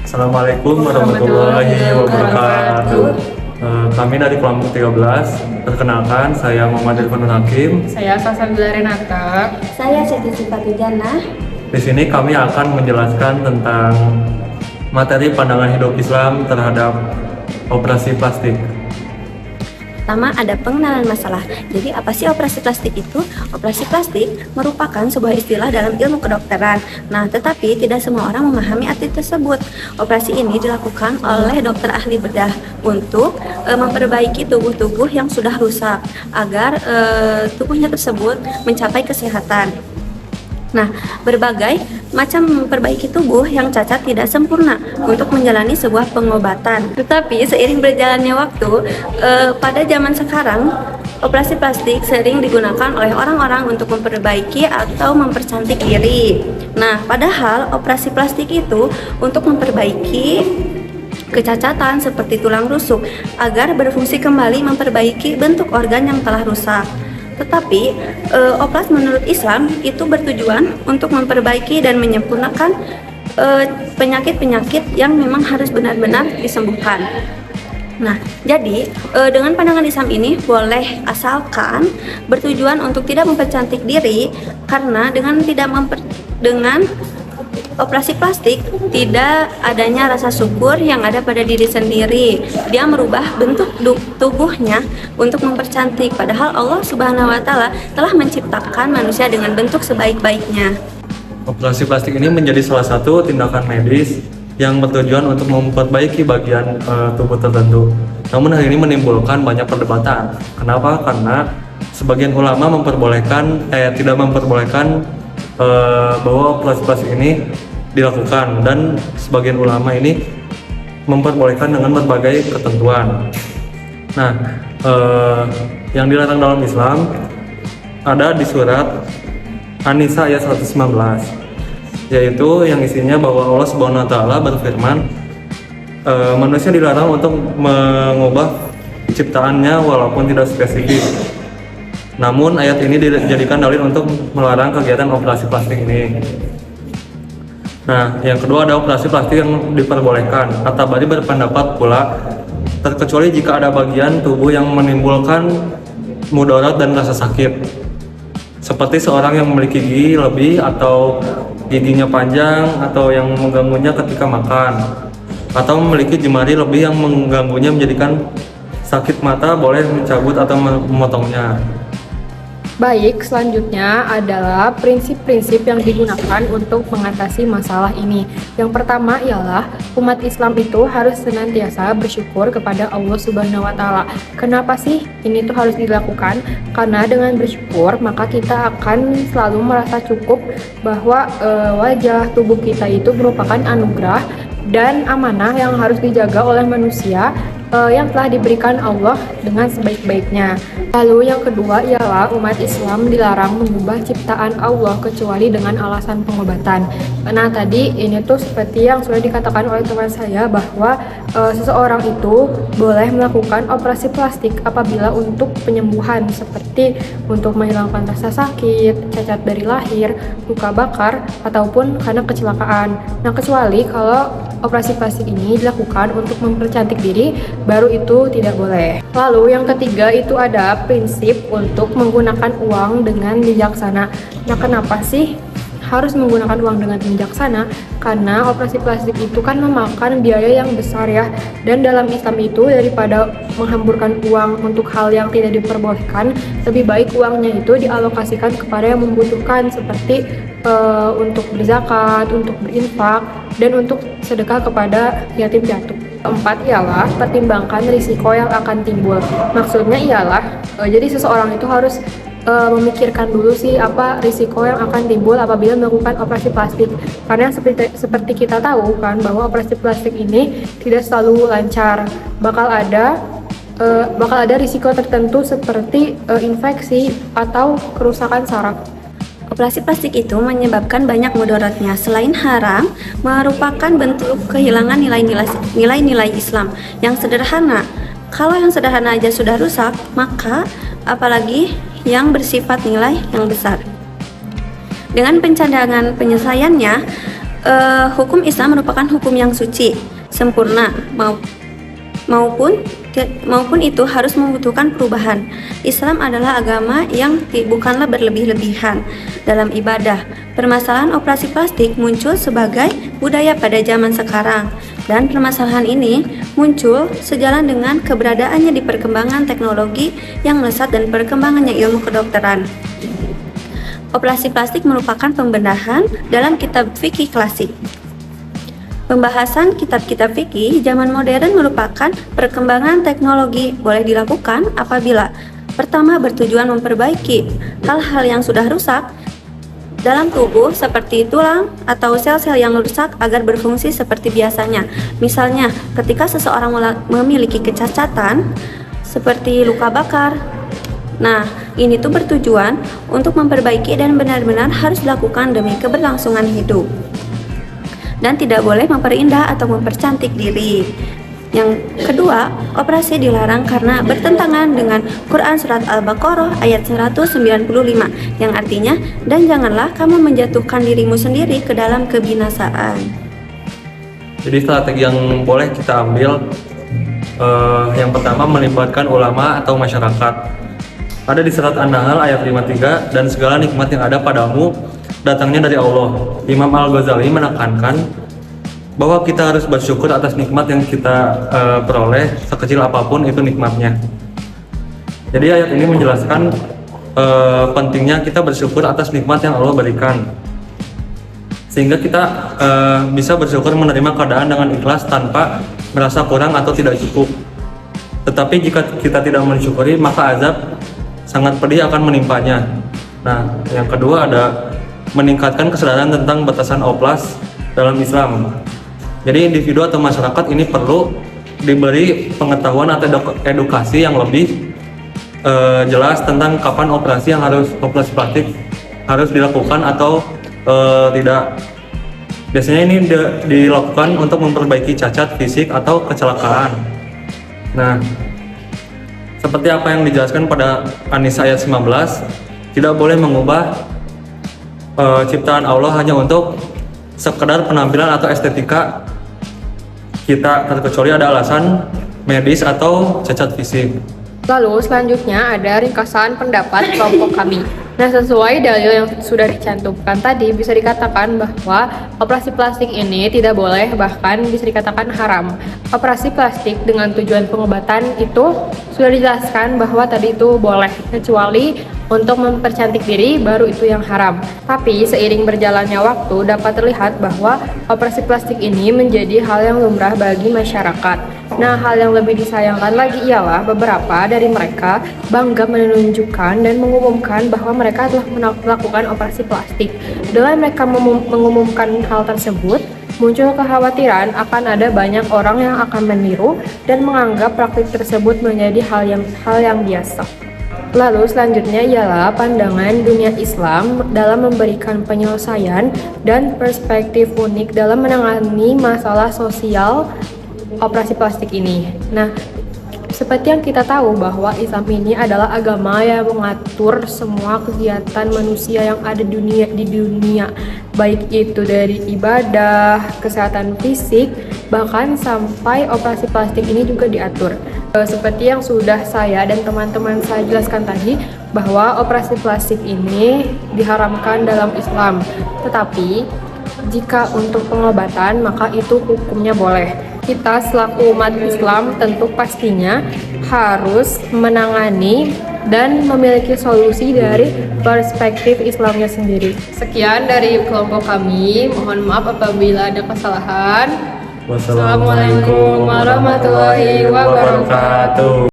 Assalamualaikum warahmatullahi wabarakatuh. Kami dari kelompok 13. Perkenalkan, saya Muhammad Irfanul Hakim. Saya Sasabila Renata. Saya Siti Sifatijana. Di sini kami akan menjelaskan tentang materi pandangan hidup Islam terhadap operasi plastik. Pertama ada pengenalan masalah. Jadi apa sih operasi plastik itu? Operasi plastik merupakan sebuah istilah dalam ilmu kedokteran. Nah, tetapi tidak semua orang memahami arti tersebut. Operasi ini dilakukan oleh dokter ahli bedah untuk memperbaiki tubuh-tubuh yang sudah rusak agar tubuhnya tersebut mencapai kesehatan. Nah, berbagai macam memperbaiki tubuh yang cacat tidak sempurna untuk menjalani sebuah pengobatan. Tetapi seiring berjalannya waktu, pada zaman sekarang, operasi plastik sering digunakan oleh orang-orang untuk memperbaiki atau mempercantik diri. Nah, padahal operasi plastik itu untuk memperbaiki kecacatan seperti tulang rusuk agar berfungsi kembali memperbaiki bentuk organ yang telah rusak. Tetapi oplas menurut Islam itu bertujuan untuk memperbaiki dan menyempurnakan penyakit-penyakit yang memang harus benar-benar disembuhkan. Nah, jadi dengan pandangan Islam ini boleh asalkan bertujuan untuk tidak mempercantik diri, karena dengan operasi plastik tidak adanya rasa syukur yang ada pada diri sendiri. Dia merubah bentuk tubuhnya untuk mempercantik, padahal Allah Subhanahu wa Ta'ala telah menciptakan manusia dengan bentuk sebaik-baiknya. Operasi plastik ini menjadi salah satu tindakan medis yang bertujuan untuk memperbaiki bagian tubuh tertentu. Namun hal ini menimbulkan banyak perdebatan. Kenapa? Karena sebagian ulama tidak memperbolehkan bahwa operasi plastik ini dilakukan, dan sebagian ulama ini memperbolehkan dengan berbagai ketentuan. Nah, yang dilarang dalam Islam ada di surat An-Nisa ayat 119, yaitu yang isinya bahwa Allah Subhanahu wa Ta'ala berfirman, manusia dilarang untuk mengubah ciptaannya walaupun tidak spesifik. Namun ayat ini dijadikan dalil untuk melarang kegiatan operasi plastik ini. Nah, yang kedua ada operasi plastik yang diperbolehkan. At-Tabari berpendapat pula, terkecuali jika ada bagian tubuh yang menimbulkan mudarat dan rasa sakit, seperti seorang yang memiliki gigi lebih atau giginya panjang atau yang mengganggunya ketika makan, atau memiliki jemari lebih yang mengganggunya menjadikan sakit mata, boleh mencabut atau memotongnya. Baik, selanjutnya adalah prinsip-prinsip yang digunakan untuk mengatasi masalah ini. Yang pertama ialah umat Islam itu harus senantiasa bersyukur kepada Allah Subhanahu wa Ta'ala. Kenapa sih ini tuh harus dilakukan? Karena dengan bersyukur maka kita akan selalu merasa cukup bahwa wajah tubuh kita itu merupakan anugerah dan amanah yang harus dijaga oleh manusia yang telah diberikan Allah dengan sebaik-baiknya. Lalu yang kedua ialah umat Islam dilarang mengubah ciptaan Allah kecuali dengan alasan pengobatan. Nah, tadi ini tuh seperti yang sudah dikatakan oleh teman saya bahwa seseorang itu boleh melakukan operasi plastik apabila untuk penyembuhan, seperti untuk menghilangkan rasa sakit, cacat dari lahir, luka bakar, ataupun karena kecelakaan. Nah, kecuali kalau operasi plastik ini dilakukan untuk mempercantik diri, baru itu tidak boleh. Lalu yang ketiga itu ada prinsip untuk menggunakan uang dengan bijaksana. Nah, kenapa sih harus menggunakan uang dengan bijaksana? Karena operasi plastik itu kan memakan biaya yang besar ya, dan dalam Islam itu daripada menghamburkan uang untuk hal yang tidak diperbolehkan, lebih baik uangnya itu dialokasikan kepada yang membutuhkan, seperti untuk berzakat, untuk berinfak, dan untuk sedekah kepada yatim piatu. Keempat ialah pertimbangkan risiko yang akan timbul. Maksudnya ialah jadi seseorang itu harus memikirkan dulu sih apa risiko yang akan timbul apabila melakukan operasi plastik. Karena seperti kita tahu kan bahwa operasi plastik ini tidak selalu lancar. Bakal ada risiko tertentu seperti infeksi atau kerusakan saraf. Operasi plastik itu menyebabkan banyak mudaratnya. Selain haram, merupakan bentuk kehilangan nilai-nilai Islam yang sederhana. Kalau yang sederhana aja sudah rusak, maka apalagi yang bersifat nilai yang besar. Dengan pencadangan penyelesaiannya, hukum Islam merupakan hukum yang suci, sempurna, maupun itu harus membutuhkan perubahan. Islam adalah agama yang bukanlah berlebih-lebihan dalam ibadah. Permasalahan operasi plastik muncul sebagai budaya pada zaman sekarang, dan permasalahan ini muncul sejalan dengan keberadaannya di perkembangan teknologi yang melesat dan perkembangannya ilmu kedokteran. Operasi plastik merupakan pembenahan dalam kitab fikih klasik. Pembahasan kitab-kitab fikih zaman modern merupakan perkembangan teknologi boleh dilakukan apabila pertama bertujuan memperbaiki hal-hal yang sudah rusak dalam tubuh seperti tulang atau sel-sel yang rusak agar berfungsi seperti biasanya. Misalnya, ketika seseorang memiliki kecacatan seperti luka bakar. Nah, ini tuh bertujuan untuk memperbaiki dan benar-benar harus dilakukan demi keberlangsungan hidup. Dan tidak boleh memperindah atau mempercantik diri. Yang kedua, operasi dilarang karena bertentangan dengan Quran Surat Al-Baqarah ayat 195 yang artinya, dan janganlah kamu menjatuhkan dirimu sendiri ke dalam kebinasaan. Jadi strategi yang boleh kita ambil, yang pertama melibatkan ulama atau masyarakat. Ada di Surat An-Nahl ayat 53, dan segala nikmat yang ada padamu datangnya dari Allah. Imam Al-Ghazali menekankan bahwa kita harus bersyukur atas nikmat yang kita peroleh, sekecil apapun itu nikmatnya. Jadi ayat ini menjelaskan pentingnya kita bersyukur atas nikmat yang Allah berikan, sehingga kita bisa bersyukur menerima keadaan dengan ikhlas tanpa merasa kurang atau tidak cukup. Tetapi jika kita tidak mensyukuri, maka azab sangat pedih akan menimpanya. Nah, yang kedua ada meningkatkan kesadaran tentang batasan oplas dalam Islam. Jadi individu atau masyarakat ini perlu diberi pengetahuan atau edukasi yang lebih jelas tentang kapan operasi plastik harus dilakukan atau tidak. Biasanya ini dilakukan untuk memperbaiki cacat fisik atau kecelakaan. Nah, seperti apa yang dijelaskan pada An-Nisa ayat 19, tidak boleh mengubah ciptaan Allah hanya untuk sekedar penampilan atau estetika kita, terkecuali ada alasan medis atau cacat fisik. Lalu selanjutnya ada ringkasan pendapat kelompok kami. Nah, sesuai dalil yang sudah dicantumkan tadi, bisa dikatakan bahwa operasi plastik ini tidak boleh, bahkan bisa dikatakan haram. Operasi plastik dengan tujuan pengobatan itu sudah dijelaskan bahwa tadi itu boleh, kecuali untuk mempercantik diri baru itu yang haram. Tapi seiring berjalannya waktu dapat terlihat bahwa operasi plastik ini menjadi hal yang lumrah bagi masyarakat. Nah, hal yang lebih disayangkan lagi ialah beberapa dari mereka bangga menunjukkan dan mengumumkan bahwa mereka telah melakukan operasi plastik. Dengan mereka mengumumkan hal tersebut, muncul kekhawatiran akan ada banyak orang yang akan meniru dan menganggap praktik tersebut menjadi hal yang biasa. Lalu selanjutnya ialah pandangan dunia Islam dalam memberikan penyelesaian dan perspektif unik dalam menangani masalah sosial operasi plastik ini. Nah, seperti yang kita tahu bahwa Islam ini adalah agama yang mengatur semua kegiatan manusia yang ada di dunia, baik itu dari ibadah, kesehatan fisik, bahkan sampai operasi plastik ini juga diatur. Seperti yang sudah saya dan teman-teman saya jelaskan tadi, bahwa operasi plastik ini diharamkan dalam Islam. Tetapi jika untuk pengobatan, maka itu hukumnya boleh. Kita selaku umat Islam tentu pastinya harus menangani dan memiliki solusi dari perspektif Islamnya sendiri. Sekian dari kelompok kami, mohon maaf apabila ada kesalahan. Wassalamualaikum warahmatullahi wabarakatuh.